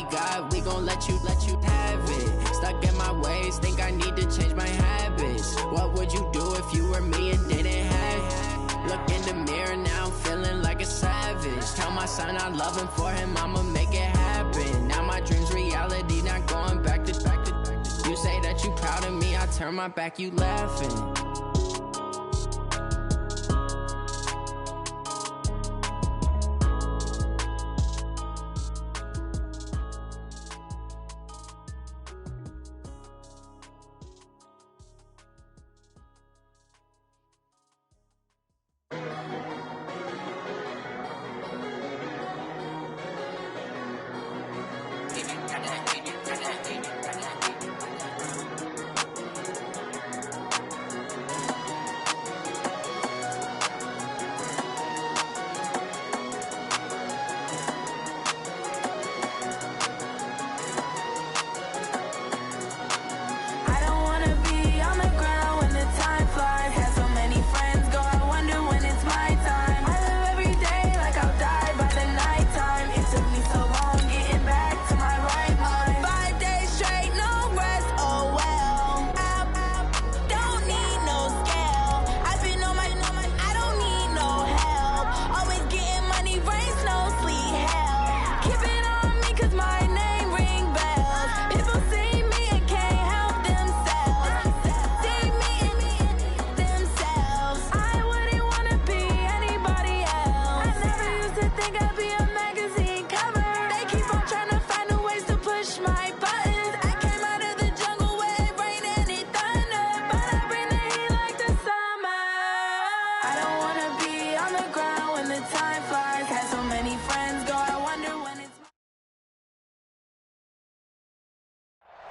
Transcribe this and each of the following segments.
we got, we gon' let you have it. Stuck in my ways, think I need to change my habits. What would you do if you were me and didn't have it? Look in the mirror now, I'm feeling like a savage. Tell my son I love him, for him I'ma make it happen. Now my dream's reality, not going back to. You say that you proud of me, I turn my back, you laughing.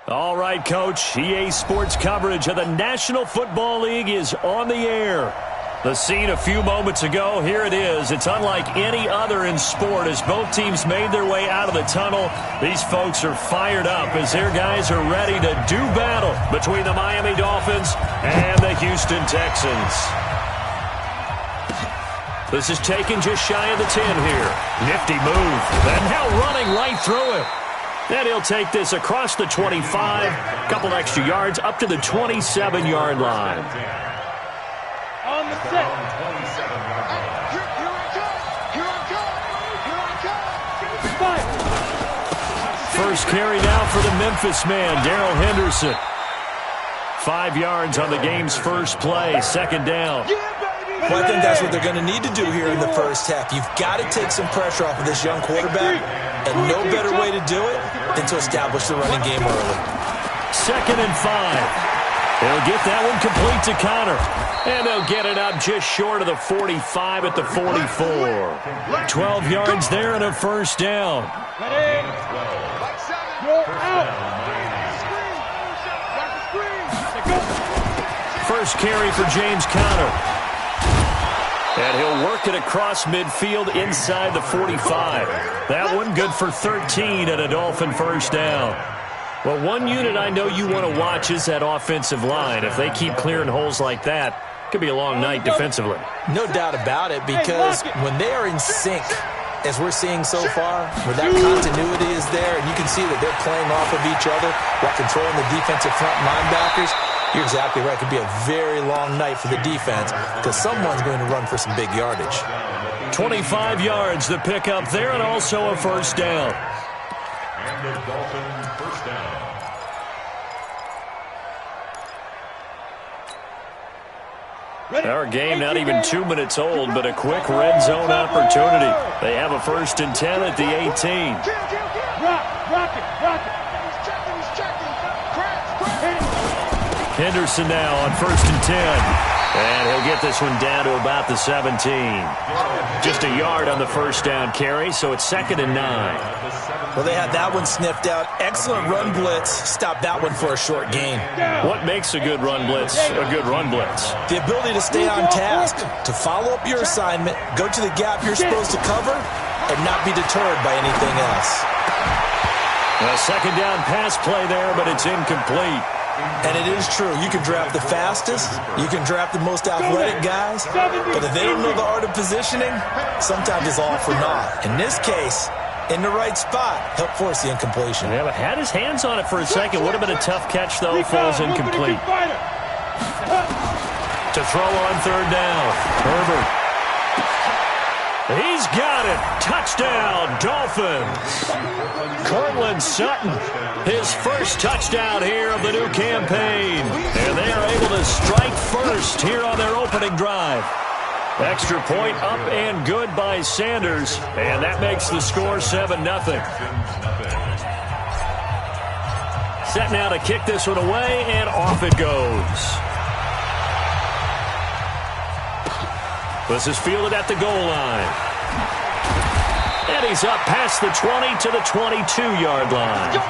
All right, Coach, EA Sports coverage of the National Football League is on the air. The scene a few moments ago, here it is. It's unlike any other in sport as both teams made their way out of the tunnel. These folks are fired up as their guys are ready to do battle between the Miami Dolphins and the Houston Texans. This is taken just shy of the 10 here. Nifty move. And now running right through it. And he'll take this across the 25, couple extra yards up to the 27-yard line. On the set. First carry now for the Memphis man, Darrell Henderson. 5 yards on the game's first play, second down. Well, I think that's what they're going to need to do here in the first half. You've got to take some pressure off of this young quarterback, and no better way to do it than to establish the running game early. 2nd and 5. They'll get that one complete to Connor. And they'll get it up just short of the 45 at the 44. 12 yards there and a first down. Ready? Go out. First carry for James Conner. And he'll work it across midfield inside the 45. That one good for 13 and a Dolphin first down. Well, one unit I know you want to watch is that offensive line. If they keep clearing holes like that, it could be a long night defensively. No doubt about it, because when they are in sync, as we're seeing so far, where that continuity is there, and you can see that they're playing off of each other while controlling the defensive front linebackers, you're exactly right. It could be a very long night for the defense because someone's going to run for some big yardage. 25 yards the pickup there, and also a first down. And the Dolphin first down. Our game not even 2 minutes old, but a quick red zone opportunity. They have a 1st and 10 at the 18. Rock it. Henderson now on 1st and 10. And he'll get this one down to about the 17. Just a yard on the first down carry, so it's 2nd and 9. Well, they had that one sniffed out. Excellent run blitz. Stop that one for a short gain. What makes a good run blitz a good run blitz? The ability to stay on task, to follow up your assignment, go to the gap you're supposed to cover, and not be deterred by anything else. A second down pass play there, but it's incomplete. And it is true. You can draft the fastest. You can draft the most athletic guys. But if they don't know the art of positioning, sometimes it's all for naught. In this case, in the right spot, helped force the incompletion. Yeah, but had his hands on it for a second. Would have been a tough catch, though. Falls incomplete. To throw on third down. Herbert. He's got it. Touchdown, Dolphins. Cortland Sutton, his first touchdown here of the new campaign. And they are able to strike first here on their opening drive. Extra point up and good by Sanders. And that makes the score 7-0. Set now to kick this one away, and off it goes. This is fielded at the goal line. And he's up past the 20 to the 22-yard line.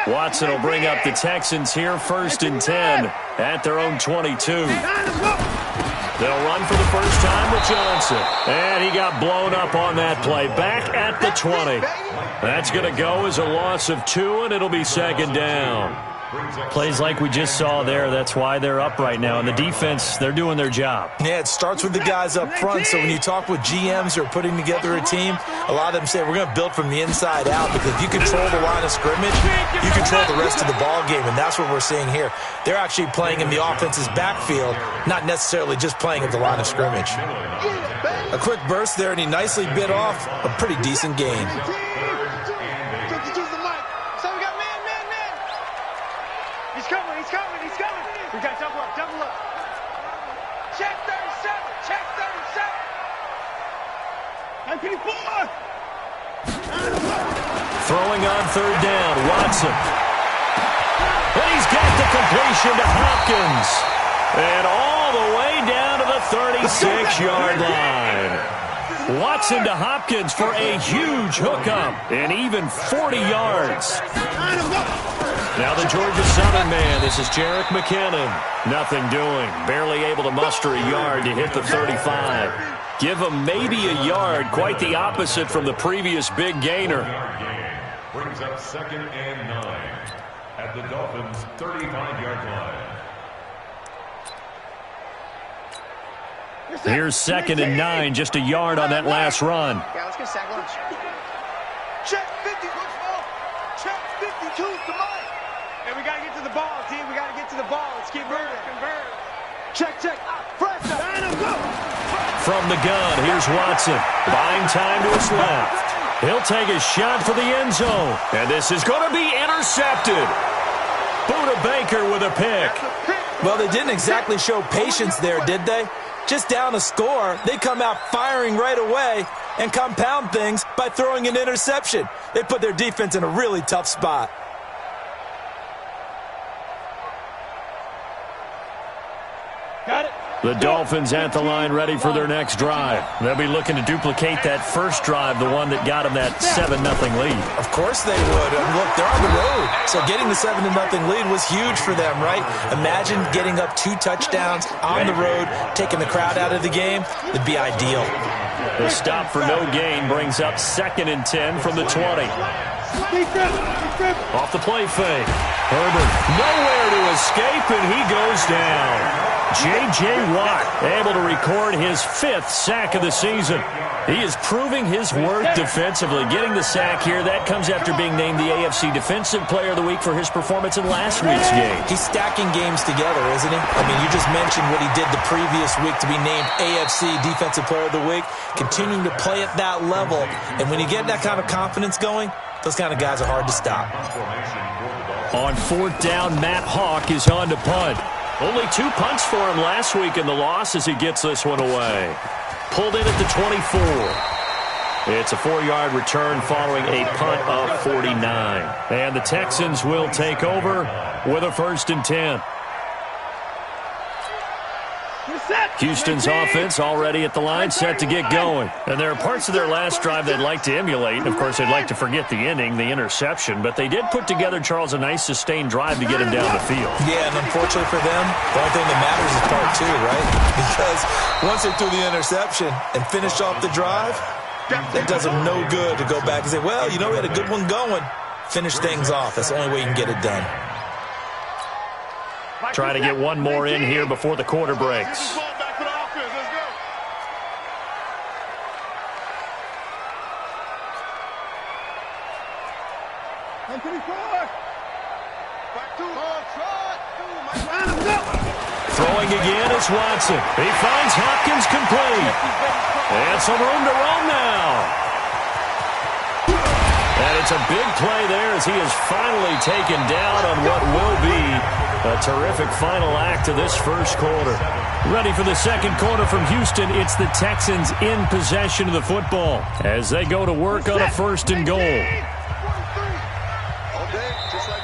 Watson will bring up the Texans here, 1st and 10 at their own 22. They'll run for the first time with Johnson. And he got blown up on that play. Back at the 20. That's going to go as a loss of 2, and it'll be 2nd down. Plays like we just saw there. That's why they're up right now. And the defense, they're doing their job. Yeah, it starts with the guys up front. So when you talk with GMs who are putting together a team, a lot of them say we're going to build from the inside out, because if you control the line of scrimmage, you control the rest of the ball game, and that's what we're seeing here. They're actually playing in the offense's backfield, not necessarily just playing at the line of scrimmage. A quick burst there, and he nicely bit off a pretty decent gain. He's coming. We got double up. Check 37. I'm pretty far. Throwing on third down, Watson. And he's got the completion to Hopkins. And all the way down to the 36-yard line. Watson to Hopkins for a huge hookup, and even 40 yards. Now the Georgia Southern man, this is Jerick McKinnon. Nothing doing, barely able to muster a yard to hit the 35. Give him maybe a yard, quite the opposite from the previous big gainer. Brings up 2nd and 9 at the Dolphins' 35-yard line. Here's 2nd and 9, just a yard on that last run. Yeah, let's get sack lunch. Check 50, let's go. Check 52, come on. And we got to get to the ball, team. We got to get to the ball. Let's keep moving. Check. Press it. And go. From the gun, here's Watson. Buying time to his left. He'll take a shot for the end zone. And this is going to be intercepted. Buda Baker with a pick. Well, they didn't exactly show patience there, did they? Just down a score, they come out firing right away and compound things by throwing an interception. They put their defense in a really tough spot. Got it. The Dolphins at the line ready for their next drive. They'll be looking to duplicate that first drive, the one that got them that 7-0 lead. Of course they would. And look, they're on the road. So getting the 7-0 lead was huge for them, right? Imagine getting up 2 touchdowns on the road, taking the crowd out of the game. It'd be ideal. The stop for no gain brings up 2nd and 10 from the 20. Off the play fake. Herbert nowhere to escape, and he goes down. J.J. Watt able to record his 5th sack of the season. He is proving his worth defensively. Getting the sack here, that comes after being named the AFC Defensive Player of the Week for his performance in last week's game. He's stacking games together, isn't he? I mean, you just mentioned what he did the previous week to be named AFC Defensive Player of the Week, continuing to play at that level. And when you get that kind of confidence going, those kind of guys are hard to stop. On 4th down, Matt Hawk is on to punt. Only 2 punts for him last week in the loss as he gets this one away. Pulled in at the 24. It's a 4-yard return following a punt of 49. And the Texans will take over with a 1st and 10. Houston's offense already at the line, set to get going. And there are parts of their last drive they'd like to emulate. And, of course, they'd like to forget the ending, the interception. But they did put together, Charles, a nice sustained drive to get him down the field. Yeah, and unfortunately for them, the only thing that matters is part 2, right? Because once they threw the interception and finished off the drive, that does them no good to go back and say, well, you know, we had a good one going. Finish things off. That's the only way you can get it done. Trying to get one more in here before the quarter breaks. Throwing again is Watson. He finds Hopkins complete. And some room to roam now. And it's a big play there as he is finally taken down on what will be a terrific final act of this first quarter. Ready for the second quarter from Houston. It's the Texans in possession of the football as they go to work on a 1st and goal.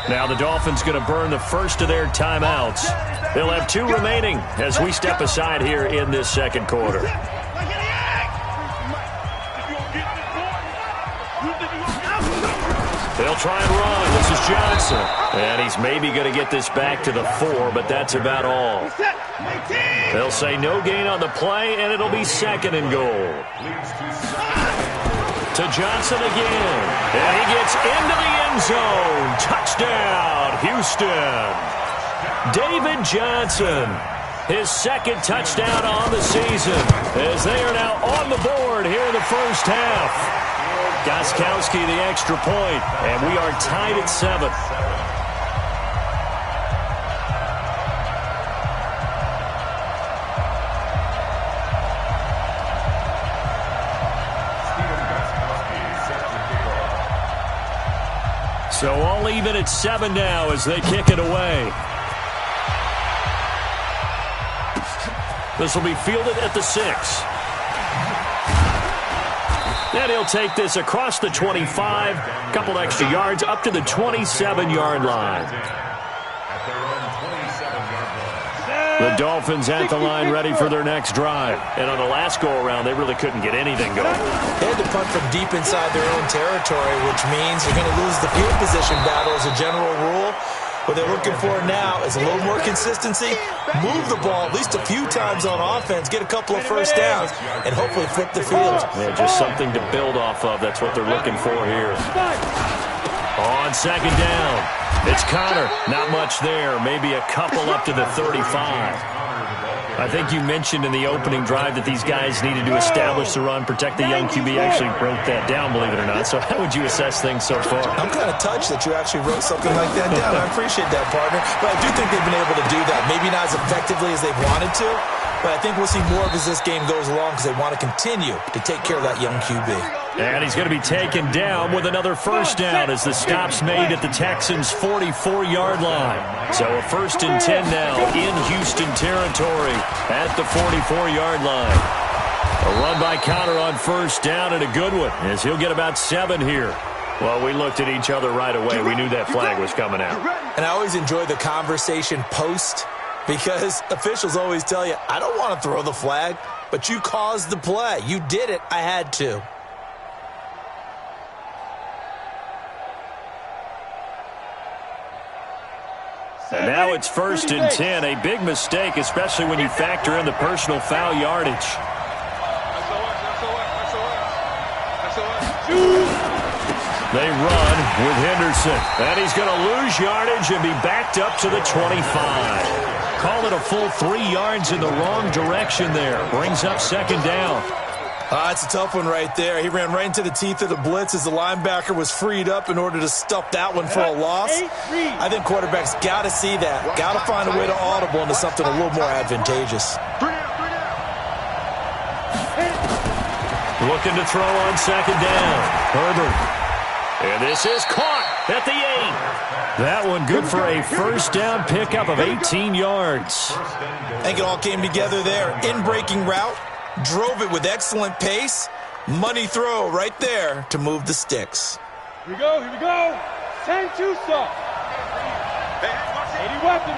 Now the Dolphins going to burn the first of their timeouts. They'll have 2 remaining as we step aside here in this second quarter. They'll try and run. This is Johnson. And he's maybe going to get this back to the 4, but that's about all. They'll say no gain on the play, and it'll be 2nd and goal. To Johnson again. And he gets into the end zone. Touchdown, Houston. David Johnson, his 2nd touchdown on the season, as they are now on the board here in the first half. Gostkowski the extra point, and we are tied at 7. So all even at 7 now as they kick it away. This will be fielded at the 6. And he'll take this across the 25, couple extra yards up to the 27-yard line. The Dolphins at the line ready for their next drive. And on the last go-around, they really couldn't get anything going. They had to punt from deep inside their own territory, which means you're going to lose the field position battle as a general rule. What they're looking for now is a little more consistency, move the ball at least a few times on offense, get a couple of first downs, and hopefully flip the field. Yeah, just something to build off of. That's what they're looking for here. On 2nd down, it's Connor. Not much there. Maybe a couple up to the 35. I think you mentioned in the opening drive that these guys needed to establish the run, protect the young QB. Actually wrote that down, believe it or not. So how would you assess things so far? I'm kind of touched that you actually wrote something like that down. I appreciate that, partner. But I do think they've been able to do that. Maybe not as effectively as they wanted to, but I think we'll see more of as this game goes along because they want to continue to take care of that young QB. And he's going to be taken down with another first down as the stop's made at the Texans' 44-yard line. So a 1st and 10 now in Houston territory at the 44-yard line. A run by Connor on 1st down and a good one as he'll get about 7 here. Well, we looked at each other right away. We knew that flag was coming out. And I always enjoy the conversation post because officials always tell you, I don't want to throw the flag, but you caused the play. You did it. I had to. And now it's 1st and 10. A big mistake, especially when you factor in the personal foul yardage. They run with Henderson. And he's going to lose yardage and be backed up to the 25. Call it a full 3 yards in the wrong direction there. Brings up 2nd down. It's a tough one right there. He ran right into the teeth of the blitz as the linebacker was freed up in order to stuff that one for a loss. I think quarterbacks got to see that. Got to find a way to audible into something a little more advantageous. Looking to throw on 2nd down. Herbert. And this is caught at the 8. That one good for a 1st down pickup of 18 yards. I think it all came together there. In-breaking route. Drove it with excellent pace. Money throw right there to move the sticks. Here we go, here we go. 10-2 stop. 80 weapon.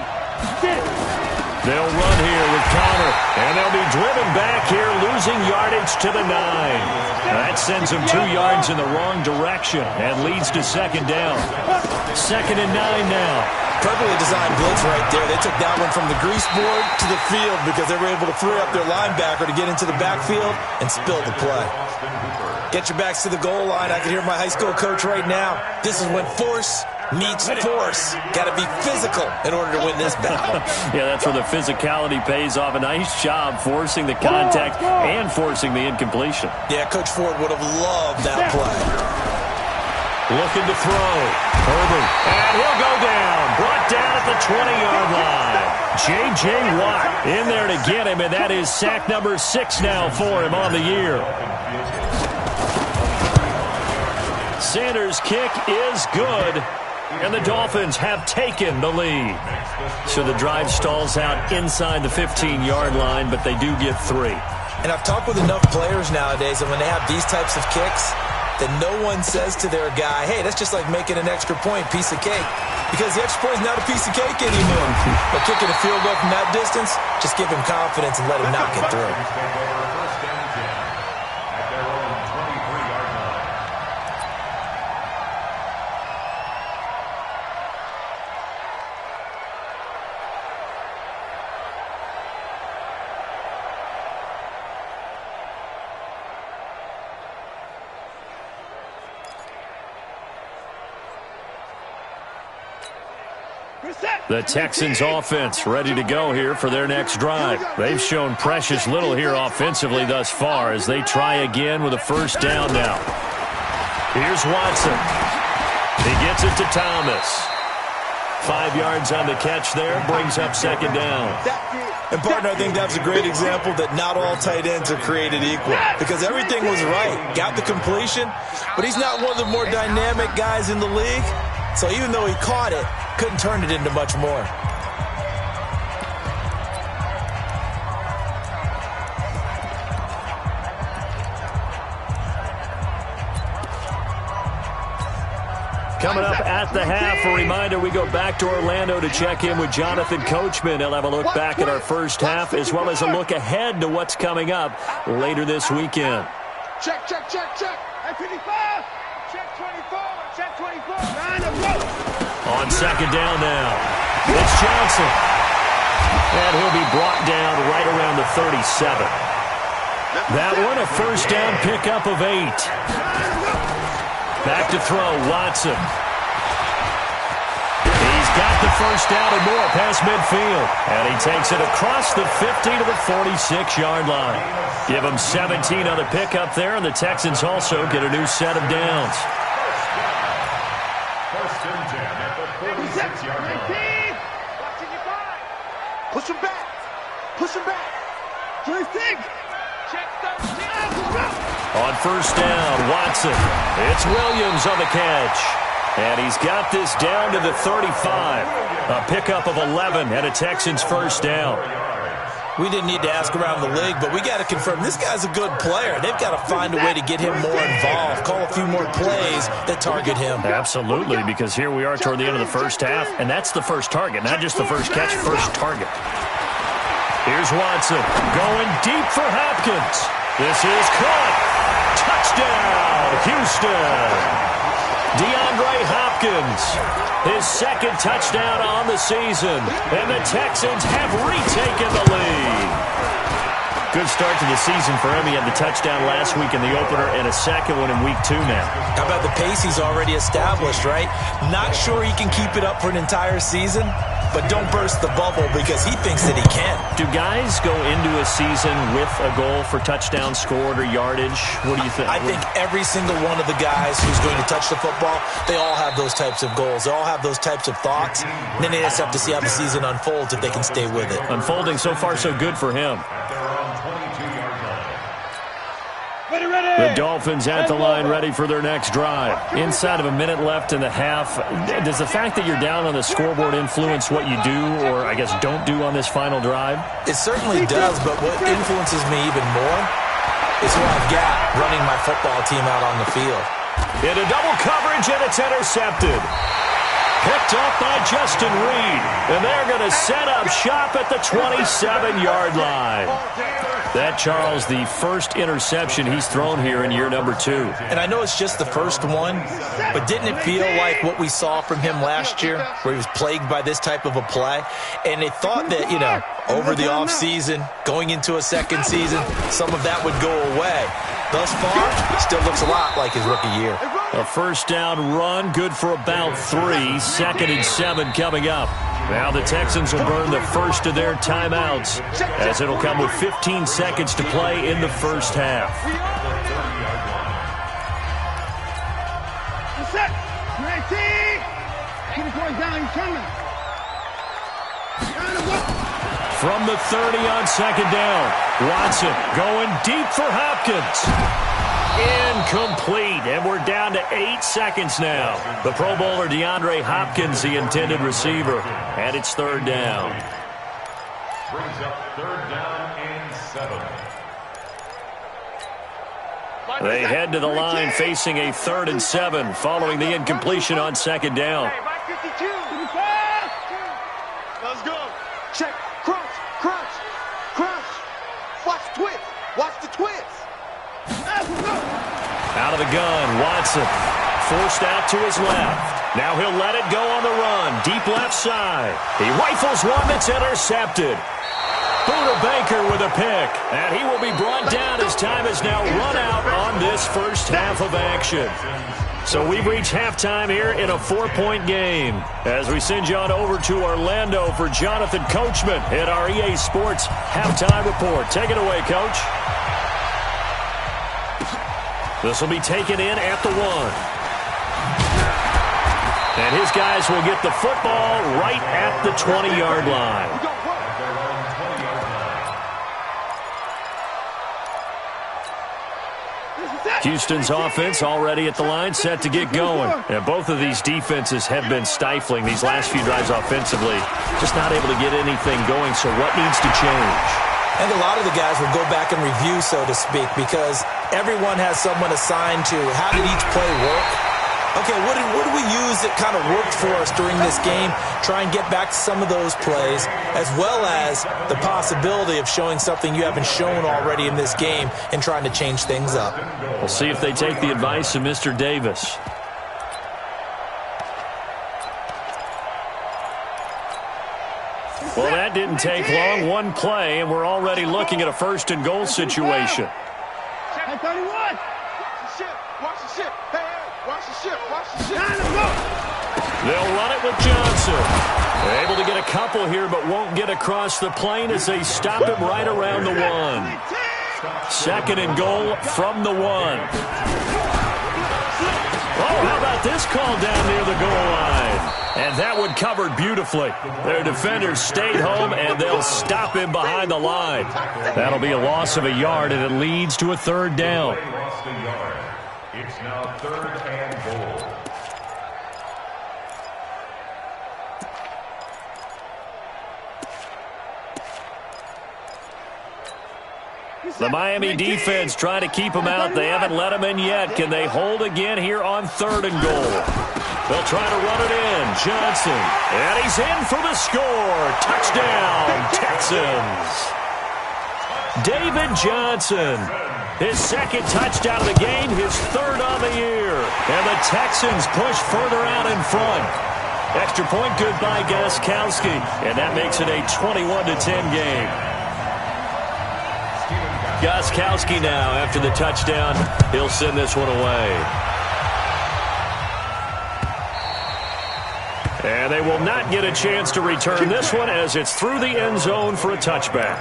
They'll run here with Connor, and they'll be driven back here, losing yardage to the 9. That sends them 2 yards in the wrong direction and leads to 2nd down. 2nd and 9 now. Perfectly designed blitz right there. They took that one from the grease board to the field because they were able to free up their linebacker to get into the backfield and spill the play. Get your backs to the goal line. I can hear my high school coach right now. This is when force meets force. Got to be physical in order to win this battle. Yeah, that's where the physicality pays off. A nice job forcing the contact and forcing the incompletion. Yeah, Coach Ford would have loved that play. Looking to throw. Herbert. And he'll go down. Brought down at the 20-yard line. J.J. Watt in there to get him, and that is sack number 6 now for him on the year. Sanders' kick is good, and the Dolphins have taken the lead. So the drive stalls out inside the 15-yard line, but they do get 3. And I've talked with enough players nowadays, and when they have these types of kicks, that no one says to their guy, hey, that's just like making an extra point, piece of cake. Because the extra point is not a piece of cake anymore. But kicking a field goal from that distance, just give him confidence and let him knock it through. The Texans offense ready to go here for their next drive. They've shown precious little here offensively thus far as they try again with a first down now. Here's Watson. He gets it to Thomas. 5 yards on the catch there, brings up second down. And, partner, I think that's a great example that not all tight ends are created equal because everything was right. Got the completion, but he's not one of the more dynamic guys in the league. So even though he caught it, couldn't turn it into much more. Coming up at the half, a reminder, we go back to Orlando to check in with Jonathan Coachman. He'll have a look back at our first half as well as a look ahead to what's coming up later this weekend. Check, check, check, check. At 55. Check 24. Check 24. 9 to go. On second down now, it's Johnson. And he'll be brought down right around the 37. That one, a first down pickup of 8. Back to throw, Watson. He's got the first down and more past midfield. And he takes it across the 50 to the 46-yard line. Give him 17 on the pickup there, and the Texans also get a new set of downs. First and 10 at the 46-yard line. Push him back. Push him back. 26. Check 13. On first down, Watson. It's Williams on the catch. And he's got this down to the 35. A pickup of 11 and a Texans first down. We didn't need to ask around the league, but we got to confirm this guy's a good player. They've got to find a way to get him more involved, call a few more plays that target him. Absolutely, because here we are toward the end of the first half, and that's the first target, not just the first catch, first target. Here's Watson going deep for Hopkins. This is caught. Touchdown, Houston. DeAndre Hopkins, his second touchdown on the season, and the Texans have retaken the lead. Good start to the season for him. He had the touchdown last week in the opener and a second one in week 2 now. How about the pace he's already established, right? Not sure he can keep it up for an entire season, but don't burst the bubble because he thinks that he can. Do guys go into a season with a goal for touchdown scored or yardage? What do you think? I think every single one of the guys who's going to touch the football, they all have those types of goals. They all have those types of thoughts. And then they just have to see how the season unfolds if they can stay with it. Unfolding so far so good for him. Ready. The Dolphins at the line ready for their next drive. Inside of a minute left in the half, does the fact that you're down on the scoreboard influence what you do or, I guess, don't do on this final drive? It certainly does, but what influences me even more is who I've got running my football team out on the field. Into double coverage, and it's intercepted. Picked up by Justin Reed, and they're going to set up shop at the 27-yard line. That, Charles, the first interception he's thrown here in year number 2. And I know it's just the first one, but didn't it feel like what we saw from him last year, where he was plagued by this type of a play? And they thought that, you know, over the offseason, going into a second season, some of that would go away. Thus far, still looks a lot like his rookie year. A first down run, good for about 3. 2nd and 7 coming up. Now the Texans will burn the first of their timeouts, as it'll come with 15 seconds to play in the first half. Set. 19. Keep the boys down. He's coming. From the 30 on 2nd down. Watson going deep for Hopkins. Incomplete, and we're down to 8 seconds now. The Pro Bowler DeAndre Hopkins, the intended receiver, and it's 3rd down. Brings up 3rd down and 7. They head to the line facing a 3rd and 7 following the incompletion on 2nd down. Hey, 52. Let's go. Check. Crunch. Crunch. Crunch. Watch the twist. Watch the twist. Out of the gun, Watson. Forced out to his left. Now he'll let it go on the run. Deep left side. He rifles one that's intercepted. Buda Baker with a pick. And he will be brought down as time has now run out on this first half of action. So we've reached halftime here in a 4-point game. As we send you on over to Orlando for Jonathan Coachman at our EA Sports Halftime Report. Take it away, Coach. This will be taken in at the 1. And his guys will get the football right at the 20-yard line. Houston's offense already at the line, set to get going. And both of these defenses have been stifling these last few drives offensively. Just not able to get anything going, so what needs to change? I think a lot of the guys will go back and review, so to speak, because everyone has someone assigned to how did each play work. Okay, what did we use that kind of worked for us during this game? Try and get back to some of those plays, as well as the possibility of showing something you haven't shown already in this game and trying to change things up. We'll see if they take the advice of Mr. Davis. Well, that didn't take long. One play, and we're already looking at a 1st and goal situation. Hey, 31. Watch the ship. Watch the ship. Hey, watch the ship. Watch the ship. They'll run it with Johnson. They're able to get a couple here, but won't get across the plane as they stop him right around the 1. 2nd and goal from the 1. Oh, how about this call down near the goal line? And that one covered beautifully. Their defenders stayed home, and they'll stop him behind the line. That'll be a loss of a yard, and it leads to a 3rd down. They lost a yard. It's now 3rd and goal. The Miami defense trying to keep him out. They haven't let him in yet. Can they hold again here on 3rd and goal? They'll try to run it in. Johnson. And he's in for the score. Touchdown, Texans. David Johnson. His 2nd touchdown of the game, his 3rd on the year. And the Texans push further out in front. Extra point good by Gostkowski. And that makes it a 21-10 game. Gostkowski now, after the touchdown, he'll send this one away. And they will not get a chance to return this one as it's through the end zone for a touchback.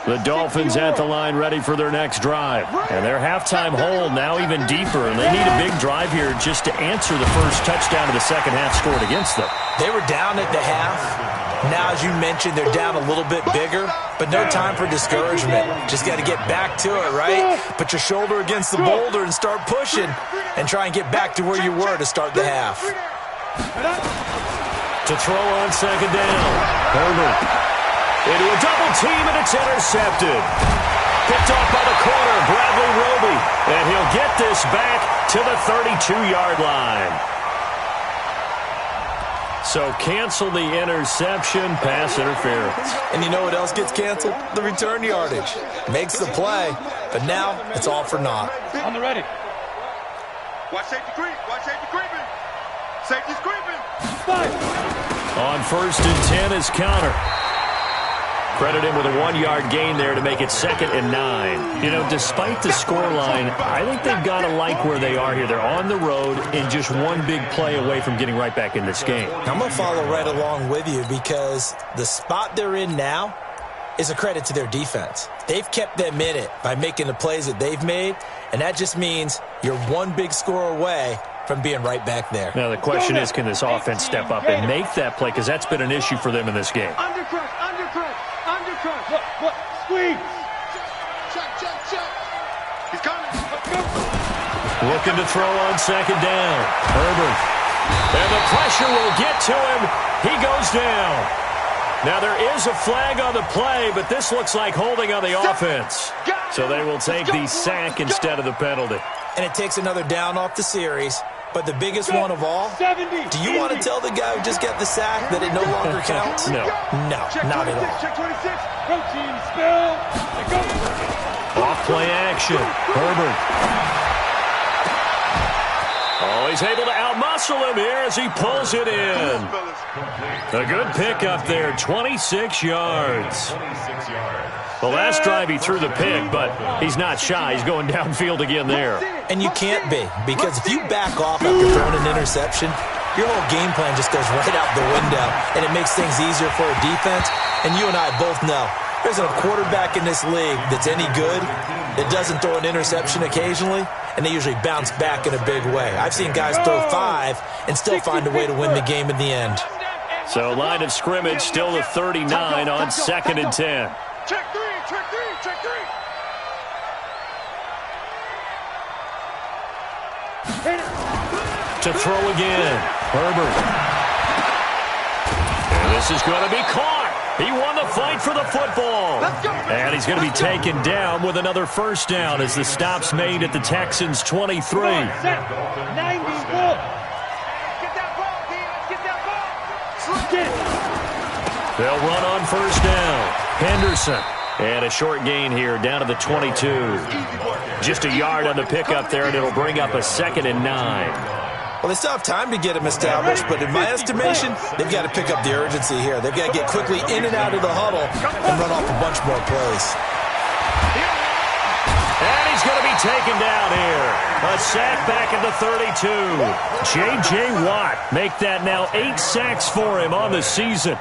The Dolphins at the line ready for their next drive. And their halftime hole now even deeper, and they need a big drive here just to answer the first touchdown of the second half scored against them. They were down at the half. Now, as you mentioned, they're down a little bit bigger, but no time for discouragement. Just got to get back to it, right? Put your shoulder against the boulder and start pushing and try and get back to where you were to start the half. To throw on 2nd down. Herbert into a double team, and it's intercepted. Picked off by the corner, Bradley Roby, and he'll get this back to the 32-yard line. So cancel the interception, pass interference. And you know what else gets canceled? The return yardage. Makes the play, but now it's all for naught. On the ready. Watch safety creep. Watch safety creeping. Safety's creeping. On 1st and 10 is counter. Credit him with a 1-yard gain there to make it 2nd and 9. You know, despite the scoreline, I think they've got to like where they are here. They're on the road and just one big play away from getting right back in this game. I'm going to follow right along with you because the spot they're in now is a credit to their defense. They've kept them in it by making the plays that they've made, and that just means you're one big score away from being right back there. Now, the question is, can this offense step up and make that play? Because that's been an issue for them in this game. Undercut. Look, squeeze. Check. He's coming. Looking to throw on 2nd down. Herbert. And the pressure will get to him. He goes down. Now, there is a flag on the play, but this looks like holding on the offense. So they will take the sack instead of the penalty. And it takes another down off the series. But the biggest one of all, do you want to tell the guy who just got the sack that it no longer counts? No, not at all. Check 26. Protein spill. Off play action. Herbert. Oh, he's able to outmuscle him here as he pulls it in. A good pickup there, 26 yards. The last drive he threw the pick, but he's not shy. He's going downfield again there. And you can't be, because if you back off after throwing an interception, your whole game plan just goes right out the window, and it makes things easier for a defense. And you and I both know there isn't a quarterback in this league that's any good that doesn't throw an interception occasionally, and they usually bounce back in a big way. I've seen guys throw 5 and still find a way to win the game in the end. So line of scrimmage still the 39 on 2nd and 10. Check three. To throw again. Herbert. And this is going to be caught. He won the fight for the football. And he's going to be taken down with another first down as the stop's made at the Texans' 23. Set. 90. Get that ball, D. Let's get that ball. They'll run on first down. Henderson. And a short gain here down to the 22. Just a yard on the pickup there, and it'll bring up a 2nd and 9. Well, they still have time to get him established, but in my estimation, they've got to pick up the urgency here. They've got to get quickly in and out of the huddle and run off a bunch more plays. And he's going to be taken down here. A sack back at the 32. J.J. Watt make that now 8 sacks for him on the season.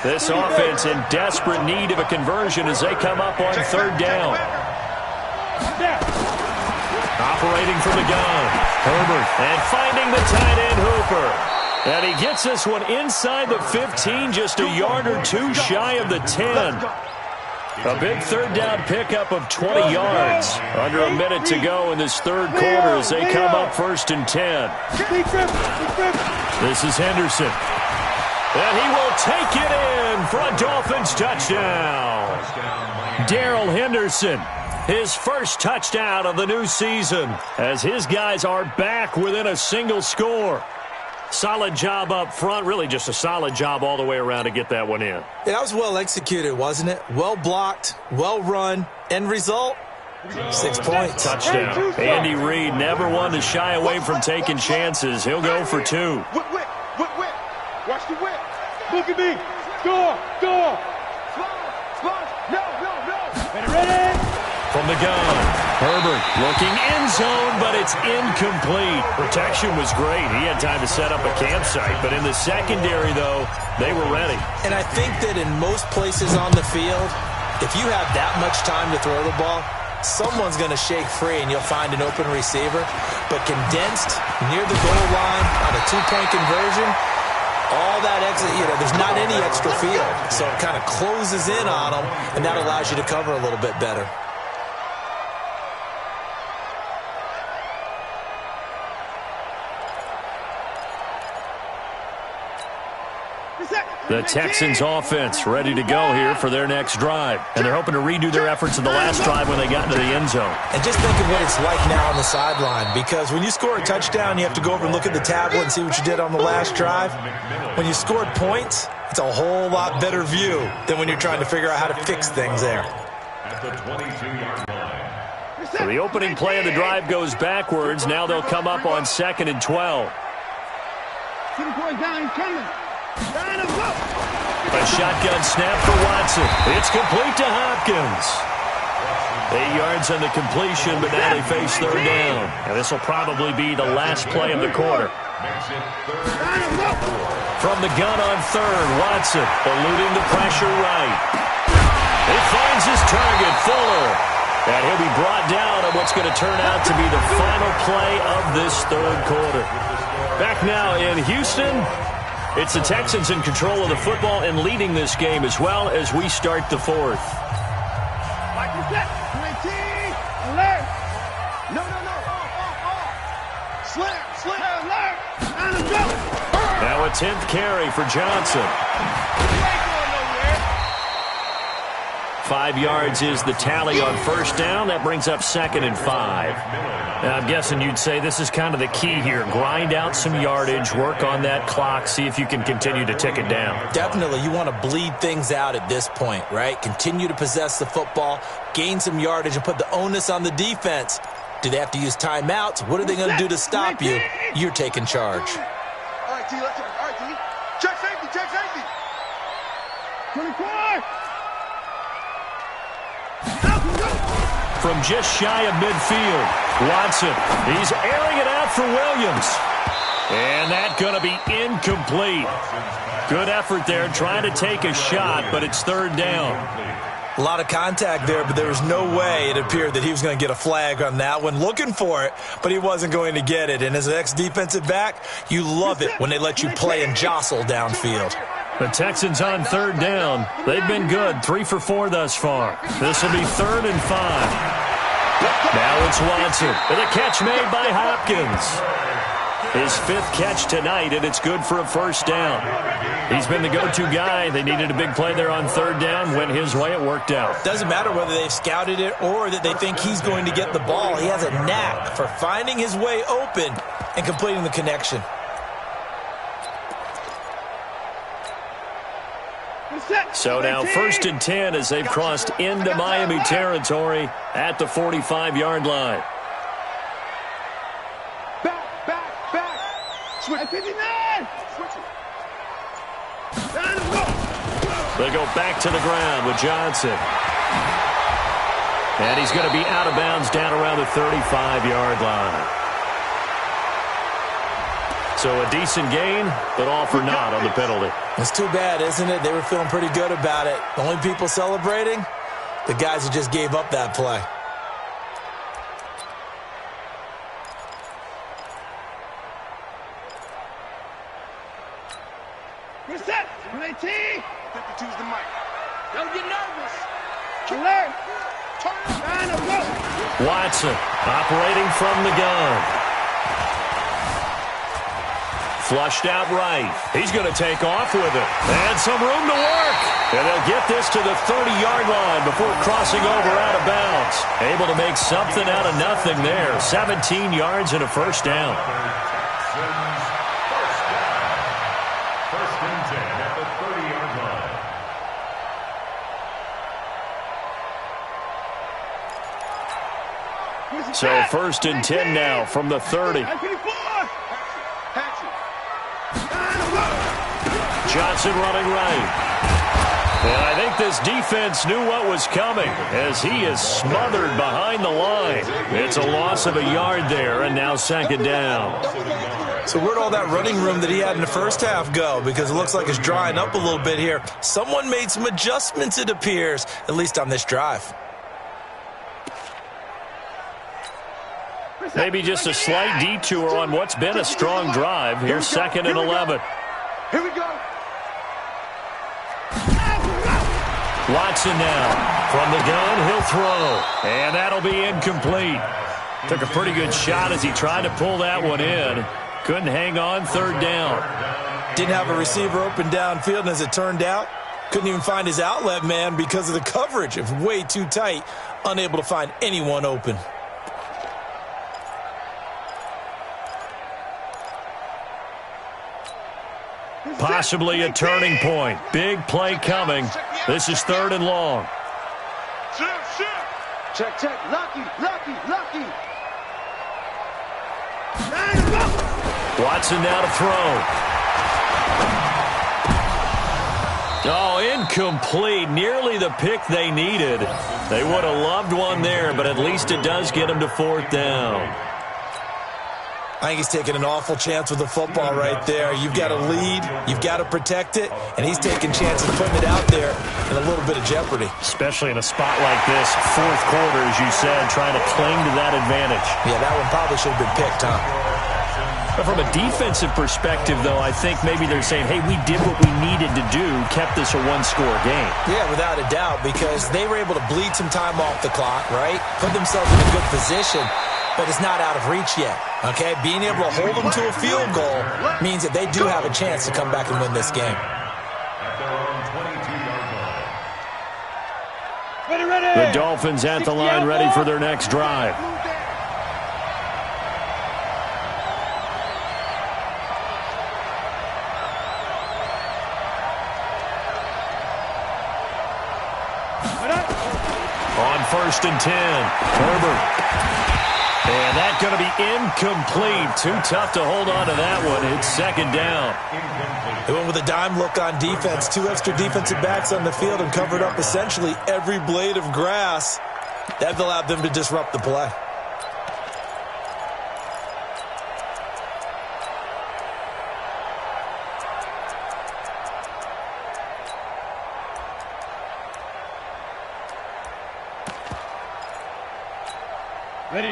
This offense in desperate need of a conversion as they come up on 3rd down. Operating from the gun, Herbert, and finding the tight end Hooper. And he gets this one inside the 15, just a yard or 2 shy of the 10. A big 3rd down pickup of 20 yards. Under a minute to go in this 3rd quarter as they come up 1st and 10. This is Henderson. And he will take it in for a Dolphins touchdown. Darrell Henderson, his first touchdown of the new season, as his guys are back within a single score. Solid job up front, really just a solid job all the way around to get that one in. Yeah, that was well executed, wasn't it? Well blocked, well run, end result, 6 points. Touchdown. Andy Reid never one to shy away from taking chances. He'll go for 2. Whip. Watch the whip. Look at me. Score. No. Ready? From the gun, Herbert looking end zone, but it's incomplete. Protection was great. He had time to set up a campsite, but in the secondary, though, they were ready. And I think that in most places on the field, if you have that much time to throw the ball, someone's going to shake free and you'll find an open receiver. But condensed near the goal line on a 2-point conversion, all that exit, there's not any extra field. So it kind of closes in on them, and that allows you to cover a little bit better. The Texans offense ready to go here for their next drive. And they're hoping to redo their efforts in the last drive when they got into the end zone. And just think of what it's like now on the sideline, because when you score a touchdown, you have to go over and look at the tablet and see what you did on the last drive. When you scored points, it's a whole lot better view than when you're trying to figure out how to fix things there. At the 22-yard line. So the opening play of the drive goes backwards. Now they'll come up on 2nd and 12. See the boy down, he's coming. A shotgun snap for Watson. It's complete to Hopkins. 8 yards on the completion, but now they face third down. And this will probably be the last play of the quarter. From the gun on third, Watson eluding the pressure right. He finds his target, Fuller. And he'll be brought down on what's going to turn out to be the final play of this third quarter. Back now in Houston, it's the Texans in control of the football and leading this game as well as we start the fourth. Now a 10th carry for Johnson. 5 yards is the tally on first down. That brings up 2nd and 5. Now, I'm guessing you'd say this is kind of the key here. Grind out some yardage, work on that clock, see if you can continue to tick it down. Definitely. You want to bleed things out at this point, right? Continue to possess the football, gain some yardage, and put the onus on the defense. Do they have to use timeouts? What are they going to do to stop you? You're taking charge. All right, T, let's go. All right, T. Check safety, check safety. 24. From just shy of midfield, Watson, he's airing it out for Williams. And that's going to be incomplete. Good effort there, trying to take a shot, but it's third down. A lot of contact there, but there was no way it appeared that he was going to get a flag on that one. Looking for it, but he wasn't going to get it. And as an ex-defensive back, you love it when they let you play and jostle downfield. The Texans on third down. They've been good, 3 for 4 thus far. This will be 3rd and 5. Now it's Watson, and a catch made by Hopkins. His 5th catch tonight, and it's good for a first down. He's been the go-to guy. They needed a big play there on third down. Went his way, it worked out. Doesn't matter whether they've scouted it or that they think he's going to get the ball. He has a knack for finding his way open and completing the connection. So now 1st and 10 as they've crossed into Miami territory at the 45-yard line. Back. Switch. 59. Switch it. They go back to the ground with Johnson. And he's going to be out of bounds down around the 35-yard line. So a decent gain, but all for naught on the penalty. It's too bad, isn't it? They were feeling pretty good about it. The only people celebrating, the guys who just gave up that play. We're set. 18. 52's the mic. Don't get nervous. Alert. Turn around. Watson operating from the gun. Flushed out right. He's going to take off with it. And some room to work. And they'll get this to the 30-yard line before crossing over out of bounds. Able to make something out of nothing there. 17 yards and a first down. First and 10 at the 30-yard line. So 1st and 10 now from the 30. Johnson running right. And I think this defense knew what was coming as he is smothered behind the line. It's a loss of a yard there, and now 2nd down. So where'd all that running room that he had in the first half go? Because it looks like it's drying up a little bit here. Someone made some adjustments, it appears, at least on this drive. Maybe just a slight detour on what's been a strong drive. Here's 2nd and 11. Here we go. Watson now. From the gun, he'll throw. And that'll be incomplete. Took a pretty good shot as he tried to pull that one in. Couldn't hang on, 3rd down. Didn't have a receiver open downfield, and as it turned out, couldn't even find his outlet man because of the coverage. It was way too tight, unable to find anyone open. Possibly a turning point. Big play coming. This is 3rd and long. Check. Lucky. Watson now to throw. Oh, incomplete. Nearly the pick they needed. They would have loved one there, but at least it does get them to 4th down. I think he's taking an awful chance with the football right there. You've got to lead, you've got to protect it, and he's taking chances putting it out there in a little bit of jeopardy. Especially in a spot like this, 4th quarter, as you said, trying to cling to that advantage. Yeah, that one probably should have been picked, huh? But from a defensive perspective, though, I think maybe they're saying, hey, we did what we needed to do, kept this a one-score game. Yeah, without a doubt, because they were able to bleed some time off the clock, right? Put themselves in a good position, but it's not out of reach yet, okay? Being able to hold them to a field goal means that they do have a chance to come back and win this game. The Dolphins at the line, ready for their next drive. On 1st and 10, Herbert. And that's going to be incomplete. Too tough to hold on to that one. It's 2nd down. They went with a dime look on defense. 2 extra defensive backs on the field and covered up essentially every blade of grass. That allowed them to disrupt the play.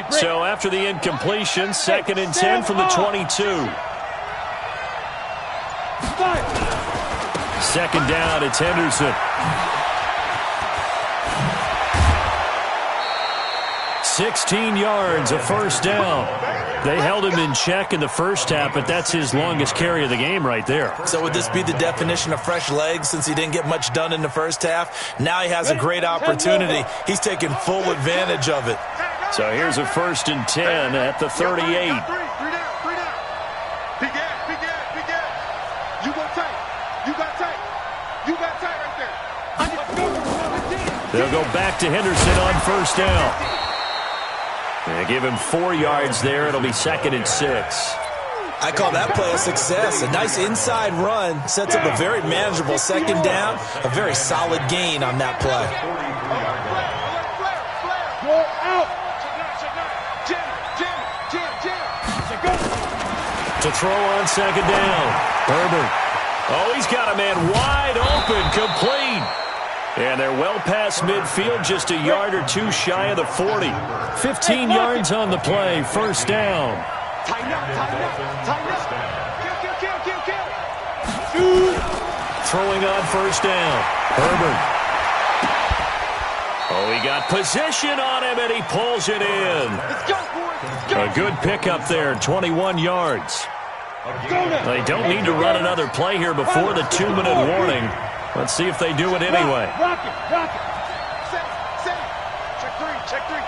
So after the incompletion, 2nd and 10 from the 22. 2nd down, it's Henderson. 16 yards, a 1st down. They held him in check in the first half, but that's his longest carry of the game right there. So would this be the definition of fresh legs since he didn't get much done in the first half? Now he has a great opportunity. He's taking full advantage of it. So here's a 1st and 10 at the 38. Three down. Big ass. You go tight. You got tight right there. They'll go back to Henderson on 1st down. They give him 4 yards there. It'll be 2nd and 6. I call that play a success. A nice inside run sets up a very manageable 2nd down. A very solid gain on that play. Go out. To throw on 2nd down. Herbert. Oh, he's got a man wide open, complete. And they're well past midfield, just a yard or 2 shy of the 40. 15 yards on the play, 1st down. Tighten up. Kill. Throwing on 1st down. Herbert. Oh, he got position on him, and he pulls it in. Let's go, boys. A good pickup there, 21 yards. They don't need to run another play here before the 2-minute warning. Let's see if they do it anyway. Rock it.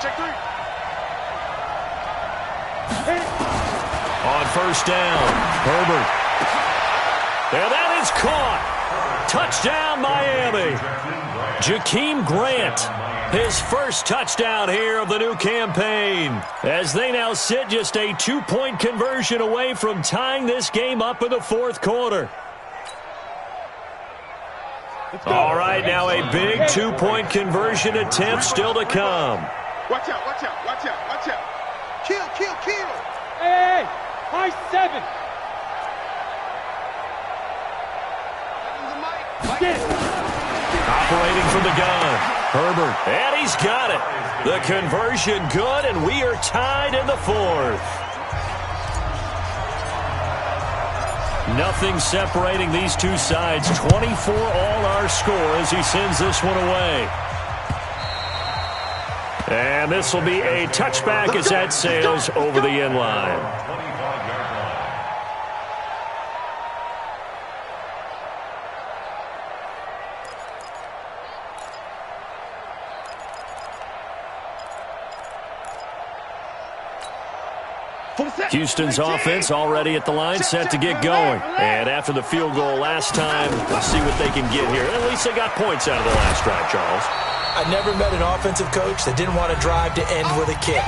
Check three. On 1st down, Herbert. And that is caught. Touchdown, Miami. Jakeem Grant, his first touchdown here of the new campaign, as they now sit just a 2-point conversion away from tying this game up in the 4th quarter. All right, now a big 2-point conversion attempt still to come. Watch out. Kill. Hey, high 7. Operating from the gun, Herbert, and he's got it. The conversion good, and we are tied in the 4th. Nothing separating these two sides. 24 all our score as he sends this one away. And this will be a touchback as that sails over the end line. Houston's offense already at the line, set to get going. And after the field goal last time, let's see what they can get here. At least they got points out of the last drive, Charles. I never met an offensive coach that didn't want to drive to end with a kick.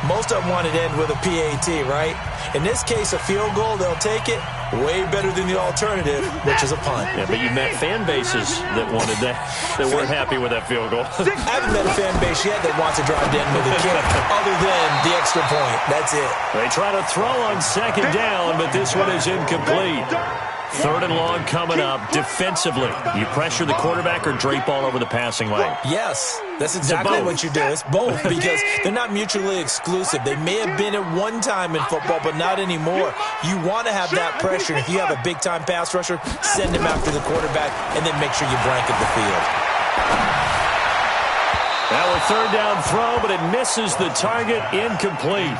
Most of them wanted to end with a PAT, right? In this case, a field goal, they'll take it. way better than the alternative, which is a punt. Yeah, but you met fan bases that wanted that, that weren't happy with that field goal. I haven't met a fan base yet that wants to drive down with a kick other than the extra point. That's it. They try to throw on second down, but this one is incomplete. Third and long coming up. Defensively, you pressure the quarterback or drape all over the passing lane? Yes, that's exactly what you do. It's both because they're not mutually exclusive. They may have been at one time in football, but not anymore. You want to have that pressure. If you have a big-time pass rusher, send him after the quarterback, and then make sure you blanket the field. Now a third down throw, but it misses the target, incomplete.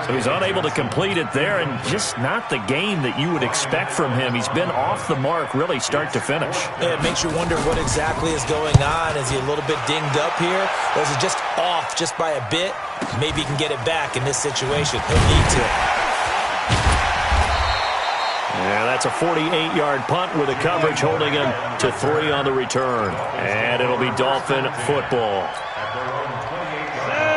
So he's unable to complete it there, and just not the game that you would expect from him. He's been off the mark, really, start to finish. Yeah, it makes you wonder what exactly is going on. Is he a little bit dinged up here, or is he just off just by a bit? Maybe he can get it back in this situation. He'll need to. Yeah, that's a 48-yard punt with a coverage holding him to 3 on the return. And it'll be Dolphin football.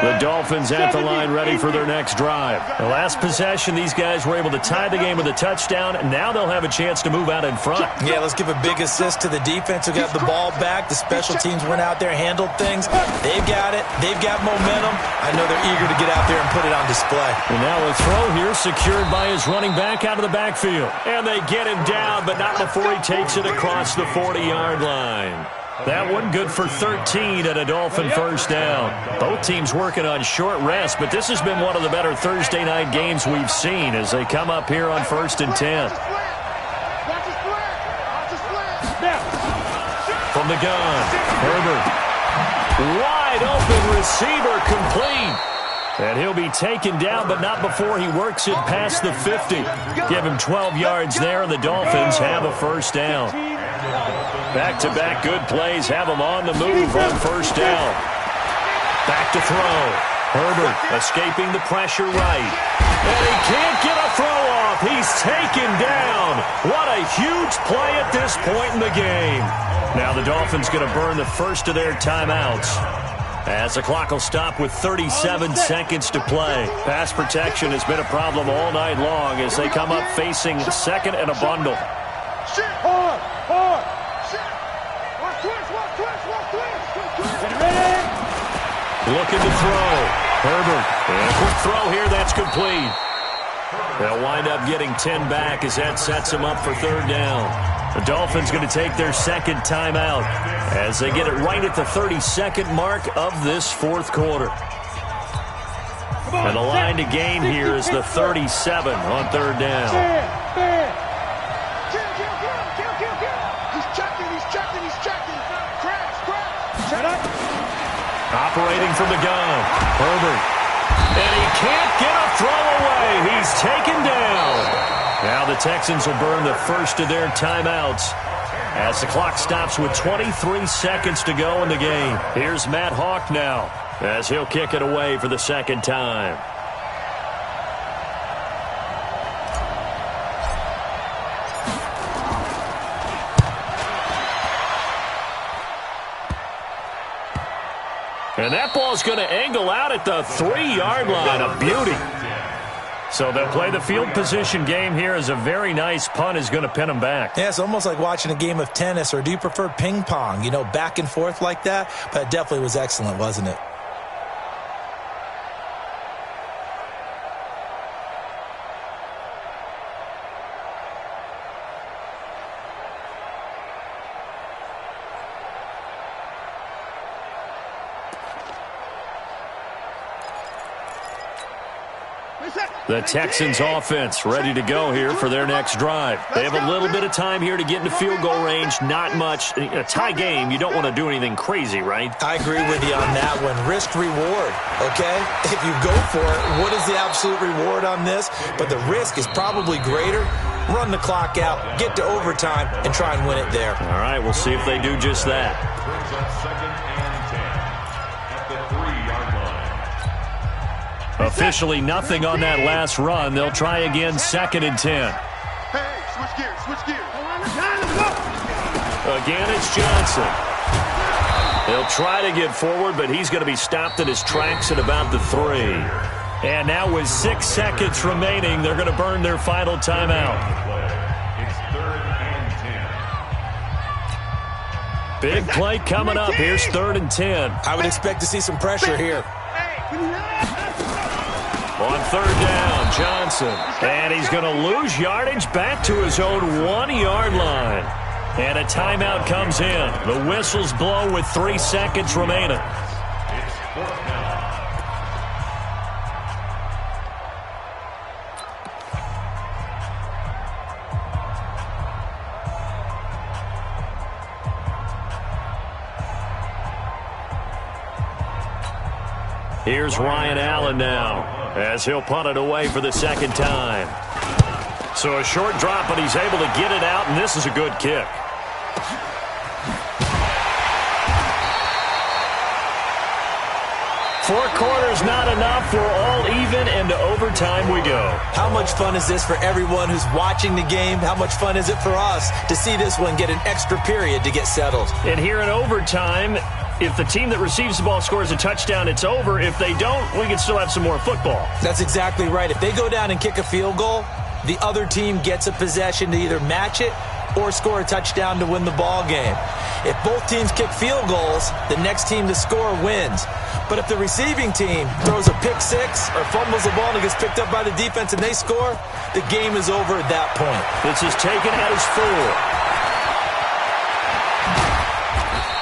The Dolphins at the line ready for their next drive. The last possession, these guys were able to tie the game with a touchdown. Now they'll have a chance to move out in front. Yeah, let's give a big assist to the defense who got the ball back. The special teams went out there, handled things. They've got it. They've got momentum. I know they're eager to get out there and put it on display. And now a throw here secured by his running back out of the backfield. And they get him down, but not before he takes it across the 40-yard line. That one good for 13 at a Dolphin first down. Both teams working on short rest, but this has been one of the better Thursday night games we've seen as they come up here on 1st and 10. From the gun, Herbert. Wide open receiver complete. And he'll be taken down, but not before he works it past the 50. Give him 12 yards there, and the Dolphins have a first down. Back-to-back good plays have him on the move on first down. Back to throw. Herbert escaping the pressure right. And he can't get a throw off. He's taken down. What a huge play at this point in the game. Now the Dolphins going to burn the first of their timeouts, as the clock will stop with 37 seconds to play. Pass protection has been a problem all night long as they come up facing second and a bundle. Looking to throw. Herbert. And a quick throw here. That's complete. They'll wind up getting 10 back as that sets them up for third down. The Dolphins going to take their second timeout as they get it right at the 32nd mark of this fourth quarter. And the line to gain here is the 37 on third down. Operating from the gun, Herbert. And he can't get a throw away. He's taken down. Now the Texans will burn the first of their timeouts as the clock stops with 23 seconds to go in the game. Here's Matt Hawk now as he'll kick it away for the second time. And that ball's going to angle out at the 3-yard line. A beauty. So they'll play the field position game here as a very nice punt is going to pin them back. Yeah, it's almost like watching a game of tennis, or do you prefer ping pong? You know, back and forth like that? But it definitely was excellent, wasn't it? The Texans offense ready to go here for their next drive. They have a little bit of time here to get into field goal range. Not much. A tie game, you don't want to do anything crazy, right? I agree with you on that one. Risk reward, okay? If you go for it, what is the absolute reward on this? But the risk is probably greater. Run the clock out, get to overtime, and try and win it there. All right, we'll see if they do just that. Brings up second and 10 at the 3-yard line. Officially nothing on that last run. They'll try again, second and 10. Hey, switch gears, switch gears. Again, it's Johnson. He'll try to get forward, but he's going to be stopped in his tracks at about the 3. And now with 6 seconds remaining, they're going to burn their final timeout. Big play coming up. Here's 3rd and 10. I would expect to see some pressure here. On 3rd down, Johnson. And he's going to lose yardage back to his own 1-yard line. And a timeout comes in. The whistles blow with 3 seconds remaining. It's 4th down. Here's Ryan Allen now, as he'll punt it away for the 2nd time. So a short drop, but he's able to get it out, and this is a good kick. Four quarters not enough. We're all even, and to overtime we go. How much fun is this for everyone who's watching the game? How much fun is it for us to see this one get an extra period to get settled? And here in overtime, if the team that receives the ball scores a touchdown, it's over. If they don't, we can still have some more football. That's exactly right. If they go down and kick a field goal, the other team gets a possession to either match it or score a touchdown to win the ball game. If both teams kick field goals, the next team to score wins. But if the receiving team throws a pick six or fumbles the ball and it gets picked up by the defense and they score, the game is over at that point. This is taken at his 4.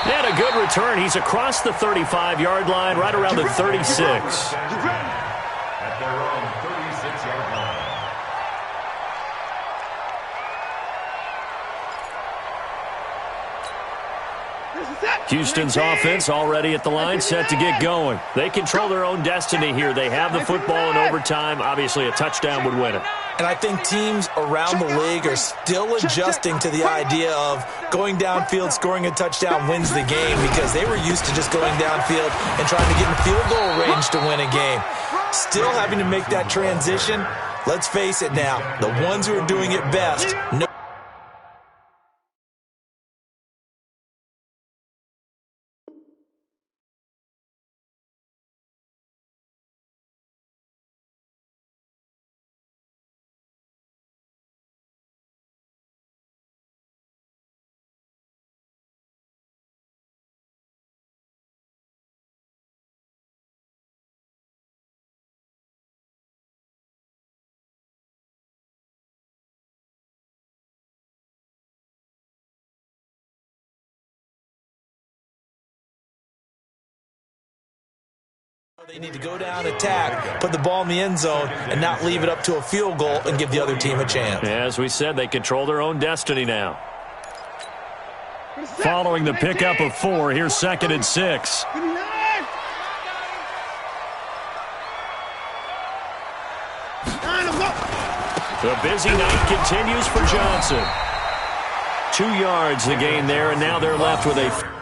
And a good return. He's across the 35-yard line, right around the 36. At their own 36-yard line. Houston's offense already at the line, set to get going. They control their own destiny here. They have the football in overtime. Obviously, a touchdown would win it. And I think teams around the league are still adjusting to the idea of going downfield, scoring a touchdown wins the game, because they were used to just going downfield and trying to get in field goal range to win a game. Still having to make that transition. Let's face it now, the ones who are doing it best know. They need to go down, attack, put the ball in the end zone, and not leave it up to a field goal and give the other team a chance. As we said, they control their own destiny now. Following the pickup of 4, here's 2nd and 6. The busy night continues for Johnson. 2 yards the gain there, and now they're left with a...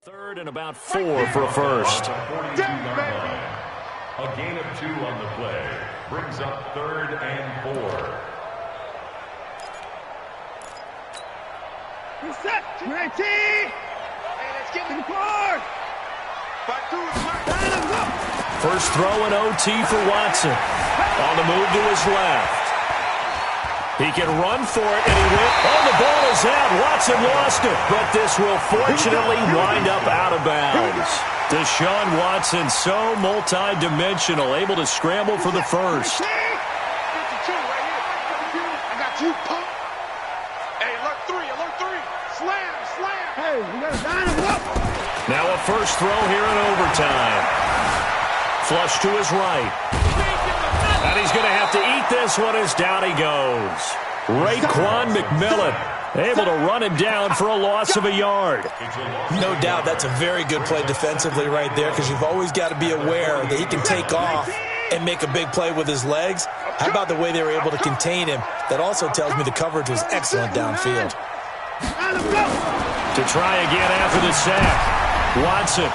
Third and about 4 for a first. A gain of 2 on the play brings up 3rd and 4. Set. Ready. Let's get to the board. First throw in OT for Watson. On the move to his left. He can run for it, and he went. Oh, the ball is out. Watson lost it. But this will fortunately wind up out of bounds. Deshaun Watson, so multi-dimensional, able to scramble for the first. you punk. Hey, alert three, alert three. Slam, slam. Hey, we got to dine him up. Now a first throw here in overtime. Flush to his right. And he's going to have to eat this one as down he goes. Raekwon McMillan able to run him down for a loss of a yard. No doubt that's a very good play defensively right there, because you've always got to be aware that he can take off and make a big play with his legs. How about the way they were able to contain him? That also tells me the coverage was excellent downfield. To try again after the sack, Watson.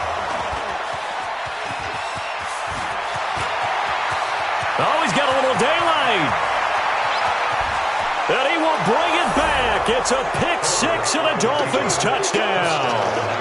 Oh, he's got a little daylight. And he will bring it back. It's a pick six and a Dolphins touchdown.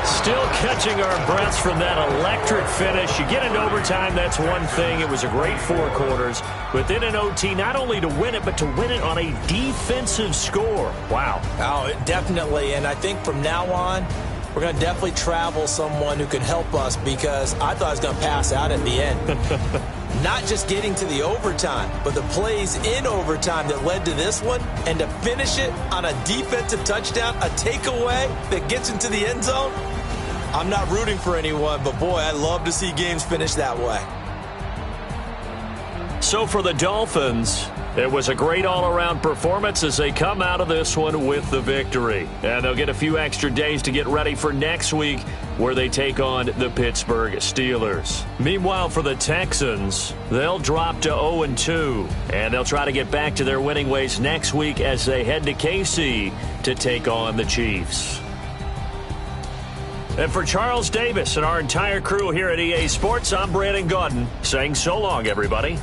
Still catching our breaths from that electric finish. You get into overtime, that's one thing. It was a great 4 quarters. But then in OT, not only to win it, but to win it on a defensive score. Wow. Oh, definitely. And I think from now on, we're going to definitely travel someone who can help us, because I thought I was going to pass out at the end. Not just getting to the overtime, but the plays in overtime that led to this one, and to finish it on a defensive touchdown, a takeaway that gets into the end zone. I'm not rooting for anyone, but boy, I love to see games finish that way. So for the Dolphins, it was a great all-around performance as they come out of this one with the victory. And they'll get a few extra days to get ready for next week, where they take on the Pittsburgh Steelers. Meanwhile, for the Texans, they'll drop to 0-2, and they'll try to get back to their winning ways next week as they head to KC to take on the Chiefs. And for Charles Davis and our entire crew here at EA Sports, I'm Brandon Gaudin saying so long, everybody.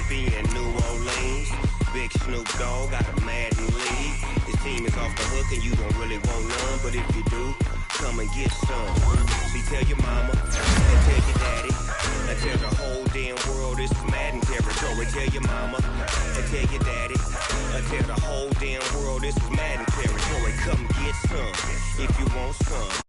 And New Orleans, Big Snoop Dogg got a Madden league. His team is off the hook and you don't really want none, but if you do, come and get some. See, tell your mama and tell your daddy and tell the whole damn world this is Madden territory. Tell your mama and tell your daddy and tell the whole damn world this is Madden territory. Come get some if you want some.